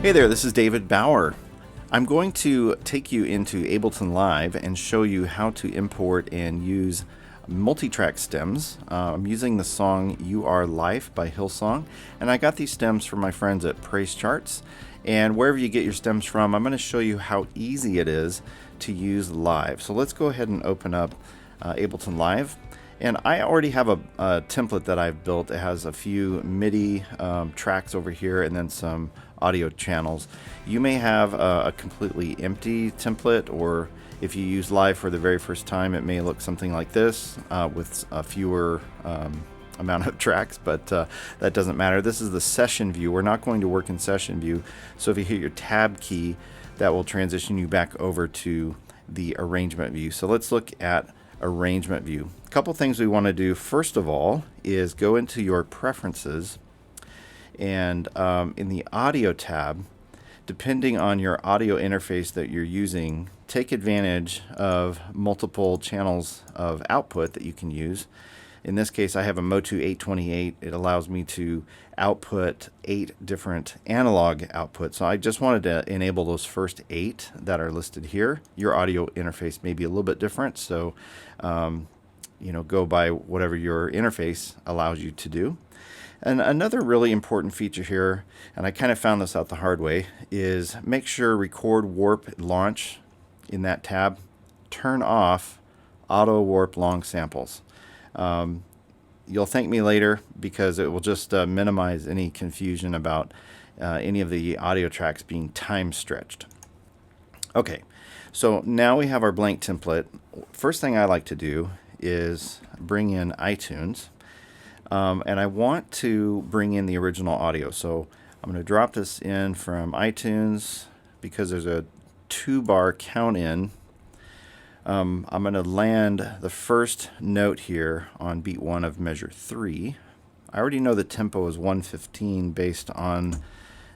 Hey there, this is David Bauer. I'm going to take you into Ableton Live and show you how to import and use MultiTracks stems. I'm using the song You Are Life by Hillsong, and I got these stems from my friends at PraiseCharts. And wherever you get your stems from, I'm going to show you how easy it is to use live. So let's go ahead and open up Ableton Live. And I already have a template that I've built. It has a few MIDI tracks over here and then some audio channels. You may have a completely empty template, or if you use live for the very first time, it may look something like this with a fewer amount of tracks, but that doesn't matter. This is the session view. We're not going to work in session view. So if you hit your tab key, that will transition you back over to the arrangement view. So let's look at arrangement view. A couple things we want to do first of all is go into your preferences, and in the audio tab, depending on your audio interface that you're using, take advantage of multiple channels of output that you can use. In this case, I have a Motu 828. It allows me to output 8 different analog outputs. So I just wanted to enable those first 8 that are listed here. Your audio interface may be a little bit different, so go by whatever your interface allows you to do. And another really important feature here, and I kind of found this out the hard way, is make sure Record, Warp, Launch in that tab. Turn off Auto Warp Long Samples. You'll thank me later because it will just minimize any confusion about any of the audio tracks being time stretched. Okay, so now we have our blank template. First thing I like to do is bring in iTunes, and I want to bring in the original audio. So I'm going to drop this in from iTunes because there's a 2-bar count in. I'm going to land the first note here on beat 1 of measure 3. I already know the tempo is 115 based on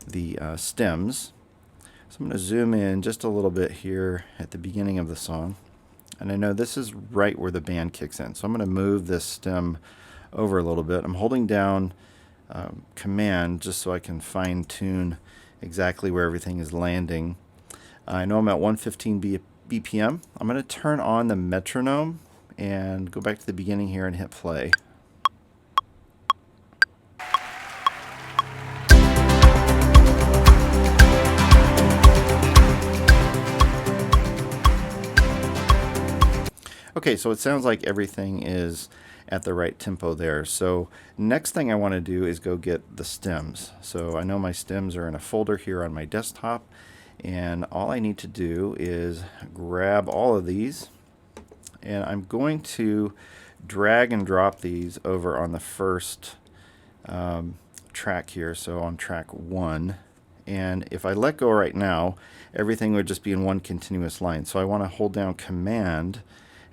the stems. So I'm going to zoom in just a little bit here at the beginning of the song. And I know this is right where the band kicks in. So I'm going to move this stem over a little bit. I'm holding down Command just so I can fine tune exactly where everything is landing. I know I'm at 115 BPM. I'm going to turn on the metronome and go back to the beginning here and hit play. Okay, so it sounds like everything is at the right tempo there. So next thing I want to do is go get the stems. So I know my stems are in a folder here on my desktop, and all I need to do is grab all of these, and I'm going to drag and drop these over on the first track here, so on track 1. And if I let go right now, everything would just be in one continuous line. So I want to hold down Command,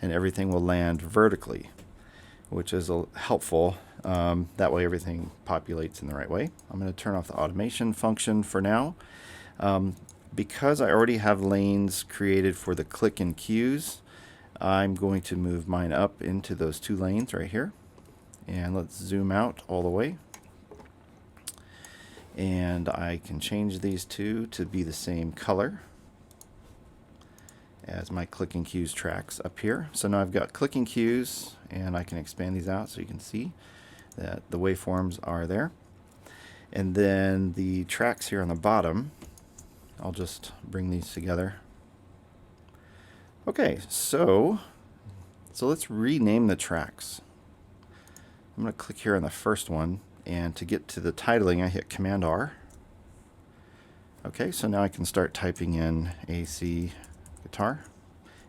and everything will land vertically, which is helpful. That way everything populates in the right way. I'm going to turn off the automation function for now. Because I already have lanes created for the click and cues, I'm going to move mine up into those 2 lanes right here. And let's zoom out all the way. And I can change these 2 to be the same color as my click and cues tracks up here. So now I've got click and cues, and I can expand these out so you can see that the waveforms are there. And then the tracks here on the bottom, I'll just bring these together. Okay, so let's rename the tracks. I'm going to click here on the first one, and to get to the titling, I hit Command R. Okay, so now I can start typing in AC guitar.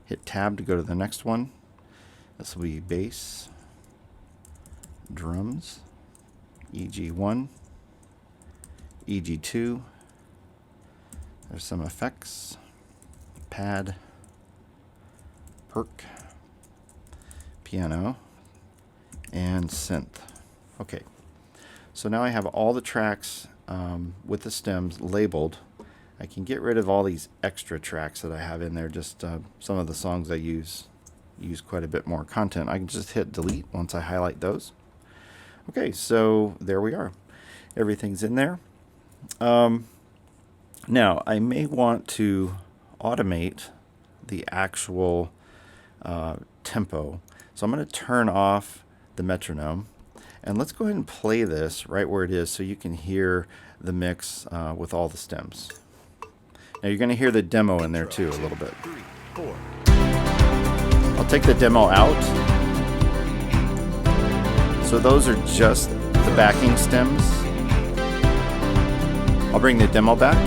Hit Tab to go to the next one. This will be bass, drums, EG1, EG2. There's some effects, pad, perk, piano, and synth. Okay, so now I have all the tracks with the stems labeled. I can get rid of all these extra tracks that I have in there, just some of the songs I use quite a bit more content. I can just hit delete once I highlight those. Okay, so there we are. Everything's in there. Now, I may want to automate the actual tempo. So I'm going to turn off the metronome. And let's go ahead and play this right where it is so you can hear the mix with all the stems. Now you're going to hear the demo in there too a little bit. I'll take the demo out. So those are just the backing stems. I'll bring the demo back.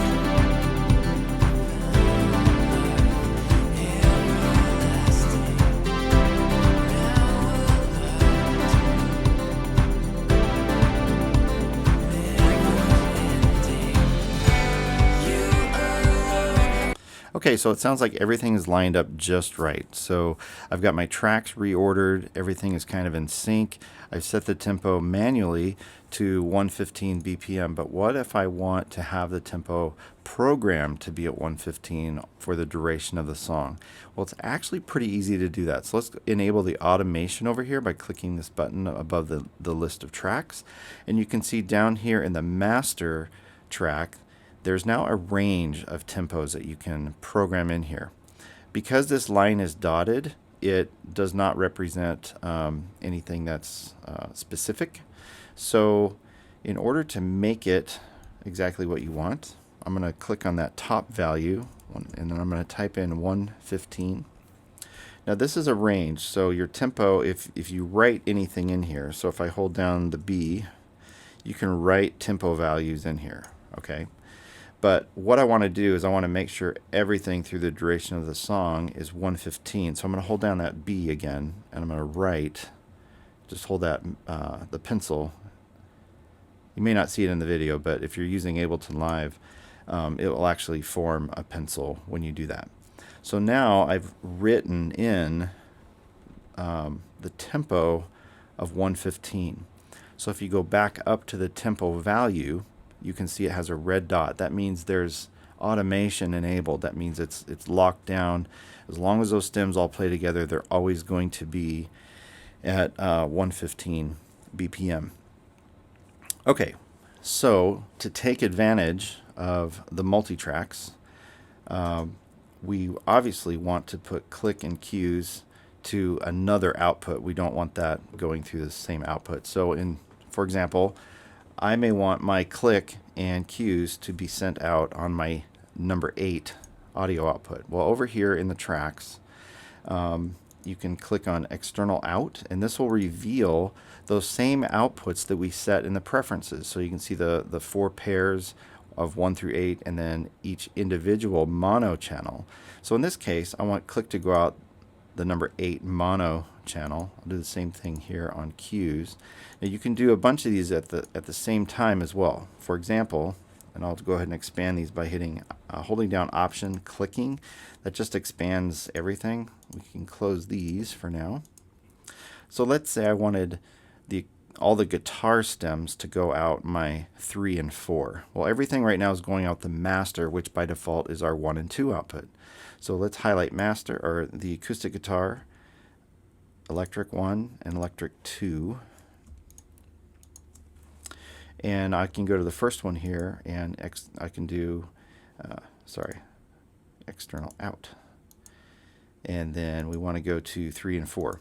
Okay, so it sounds like everything is lined up just right. So I've got my tracks reordered, everything is kind of in sync. I've set the tempo manually to 115 BPM, but what if I want to have the tempo programmed to be at 115 for the duration of the song? Well, it's actually pretty easy to do that. So let's enable the automation over here by clicking this button above the list of tracks. And you can see down here in the master track, there's now a range of tempos that you can program in here. Because this line is dotted, it does not represent anything that's specific. So in order to make it exactly what you want, I'm going to click on that top value, and then I'm going to type in 115. Now this is a range, so your tempo, if you write anything in here, so if I hold down the B, you can write tempo values in here, okay? But what I want to do is I want to make sure everything through the duration of the song is 115. So I'm going to hold down that B again, and I'm going to write, just hold that, the pencil. You may not see it in the video, but if you're using Ableton Live, it will actually form a pencil when you do that. So now I've written in the tempo of 115. So if you go back up to the tempo value, you can see it has a red dot. That means there's automation enabled. That means it's locked down. As long as those stems all play together, they're always going to be at 115 BPM. Okay, so to take advantage of the MultiTracks, we obviously want to put click and cues to another output. We don't want that going through the same output. So for example, I may want my click and cues to be sent out on my number 8 audio output. Well, over here in the tracks, you can click on external out, and this will reveal those same outputs that we set in the preferences. So you can see the 4 pairs of 1 through 8 and then each individual mono channel. So in this case, I want click to go out the number 8 mono channel. I'll do the same thing here on cues. Now you can do a bunch of these at the same time as well. For example, and I'll go ahead and expand these by hitting holding down Option, clicking. That just expands everything. We can close these for now. So let's say I wanted all the guitar stems to go out my 3 and 4. Well, everything right now is going out the master, which by default is our 1 and 2 output. So let's highlight master, or the acoustic guitar, electric 1 and electric 2. And I can go to the first one here, and I can do, external out. And then we want to go to 3 and 4.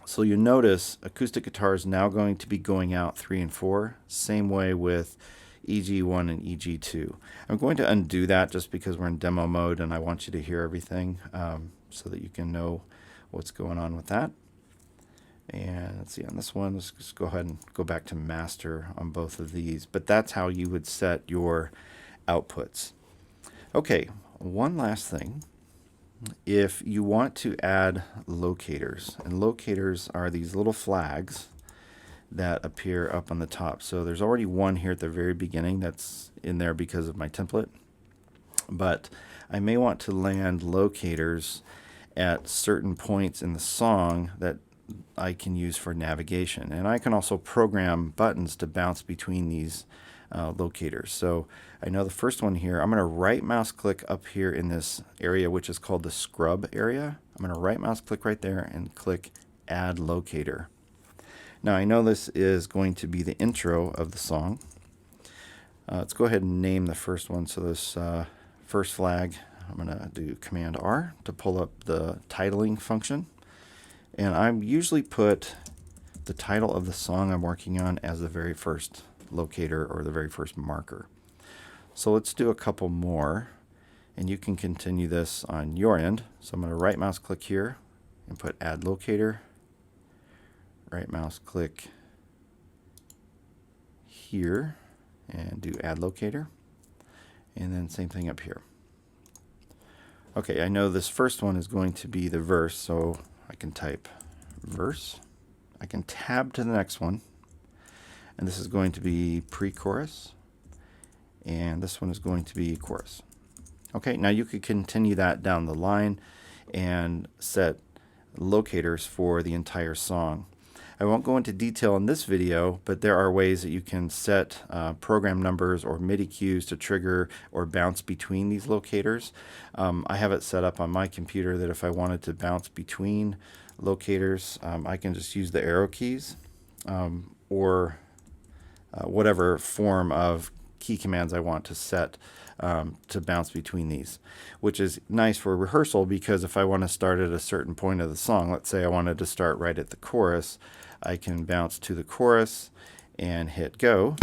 So you notice acoustic guitar is now going to be going out 3 and 4. Same way with EG1 and EG2. I'm going to undo that just because we're in demo mode and I want you to hear everything so that you can know what's going on with that. And let's see, on this one, let's just go ahead and go back to master on both of these. But that's how you would set your outputs. Okay, one last thing. If you want to add locators, and locators are these little flags that appear up on the top. So there's already one here at the very beginning that's in there because of my template. But I may want to land locators at certain points in the song that I can use for navigation. And I can also program buttons to bounce between these locators. So I know the first one here, I'm going to right mouse click up here in this area which is called the scrub area. I'm going to right mouse click right there and click add locator. Now I know this is going to be the intro of the song. Let's go ahead and name the first one. So this first flag, I'm going to do Command R to pull up the titling function. And I usually put the title of the song I'm working on as the very first locator or the very first marker. So let's do a couple more, and you can continue this on your end. So I'm going to right mouse click here and put add locator, right mouse click here and do add locator, and then same thing up here. Okay, I know this first one is going to be the verse, so I can type verse. I can tab to the next one, and this is going to be pre-chorus, and this one is going to be chorus. Okay, now you could continue that down the line and set locators for the entire song. I won't go into detail in this video, but there are ways that you can set program numbers or MIDI cues to trigger or bounce between these locators. I have it set up on my computer that if I wanted to bounce between locators, I can just use the arrow keys or whatever form of key commands I want to set to bounce between these, which is nice for rehearsal, because if I want to start at a certain point of the song, let's say I wanted to start right at the chorus, I can bounce to the chorus and hit go,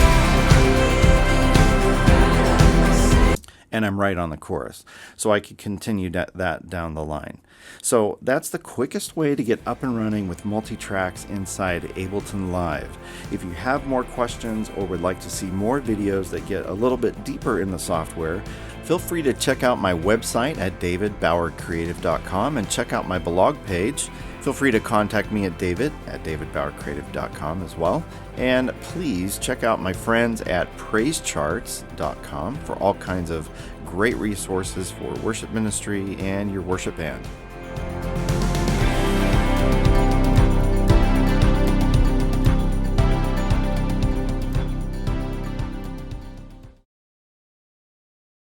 and I'm right on the chorus. So I could continue that down the line. So that's the quickest way to get up and running with MultiTracks inside Ableton Live. If you have more questions or would like to see more videos that get a little bit deeper in the software, feel free to check out my website at davidbauercreative.com and check out my blog page. Feel free to contact me at david@davidbauercreative.com as well. And please check out my friends at PraiseCharts.com for all kinds of great resources for worship ministry and your worship band.